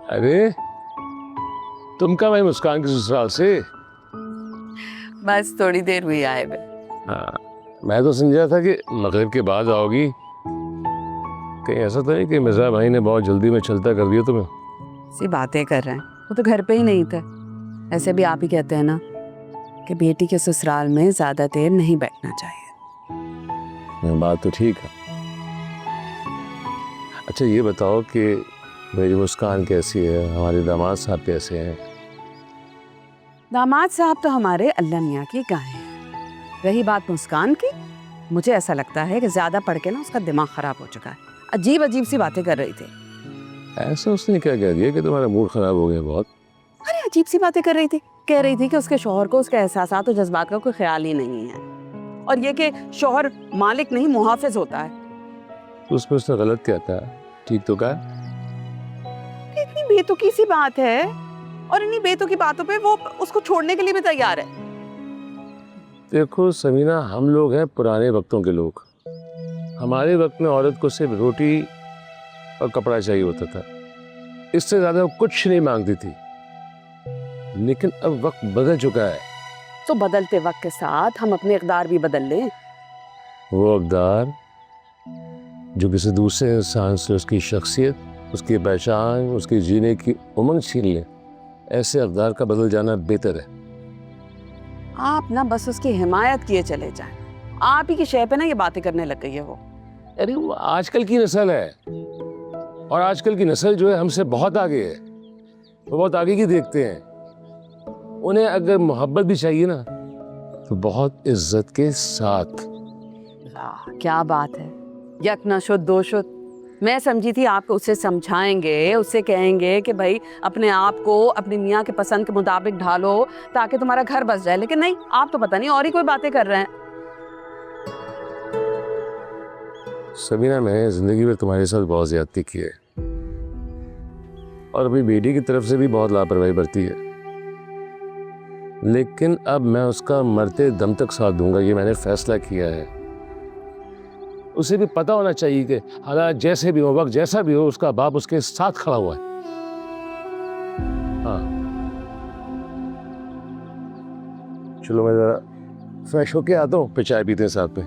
अरे तुम कब आई मुस्कान के ससुराल से? बस थोड़ी देर हुई आए हुए। हाँ, मैं तो समझा था कि मगरिब के बाद आओगी। कहीं ऐसा तो नहीं कि मिर्जा भाई ने बहुत जल्दी में चलता कर दिया तुम्हें? सी बातें कर रहे हैं, वो तो घर पे ही नहीं थे। ऐसे भी आप ही कहते हैं ना कि बेटी के ससुराल में ज्यादा देर नहीं बैठना चाहिए। बात तो ठीक है। अच्छा ये बताओ कि मेरी मुस्कान कैसी है, हमारे दामाद साहब कैसे हैं? दामाद साहब तो हमारे अल्लाह मियाँ की गाय हैं। रही बात मुस्कान की, मुझे ऐसा लगता है कि ज्यादा पढ़ के ना उसका दिमाग खराब हो चुका है। अजीब अजीब सी बातें कर रही थी। ऐसा उसने क्या कह दिया कि तुम्हारा मूड खराब हो गया बहुत? अरे अजीब सी बातें कर रही थी। कह रही थी कि उसके शौहर को उसके एहसासात और जज्बात का कोई ख्याल ही नहीं है, और ये कि शौहर मालिक नहीं मुहाफिज होता है। तो उसमें उसने गलत क्या था? ठीक तो कहा। इतनी बेतुकी सी बात है, और इन्हीं बेतुकी बातों पे वो उसको छोड़ने के लिए भी तैयार है। देखो समीना, हम लोग हैं पुराने वक्तों के लोग। हमारे वक्त में औरत को सिर्फ रोटी और कपड़ा चाहिए होता था, इससे ज्यादा वो कुछ नहीं मांगती थी। लेकिन अब वक्त बदल चुका है। तो बदलते वक्त के साथ हम अपने इक़दार भी बदल लें। वो अक़दार जो किसी दूसरे इंसान से उसकी शख्सियत, उसकी पहचान, उसकी जीने की उमंग छीन ले, ऐसे अक़दार का बदल जाना बेहतर है। आप ना बस उसकी हिमायत किए चले जाएं। आप ही की शय पे ना ये बातें करने लग गई है वो। अरे वो आजकल की नस्ल है, और आजकल की नस्ल जो है हमसे बहुत आगे है। वो बहुत आगे की देखते हैं। उन्हें अगर मोहब्बत भी चाहिए ना, तो बहुत इज्जत के साथ। क्या बात है, यक न शुद्ध दो शुद्ध। मैं समझी थी आप उसे समझाएंगे, उससे कहेंगे कि भाई अपने आप को अपनी मियाँ के पसंद के मुताबिक ढालो ताकि तुम्हारा घर बस जाए, लेकिन नहीं, आप तो पता नहीं और ही कोई बातें कर रहे हैं। समीना, मैंने जिंदगी में तुम्हारे साथ बहुत ज्यादती की है, और अपनी बेटी की तरफ से भी बहुत लापरवाही बरती है। लेकिन अब मैं उसका मरते दम तक साथ दूंगा, ये मैंने फैसला किया है। उसे भी पता होना चाहिए कि हालात जैसे भी हो, वक्त जैसा भी हो, उसका बाप उसके साथ खड़ा हुआ है। हाँ, चलो मैं जरा फ्रेश होके आता हूँ, फिर चाय पीते हैं साथ में।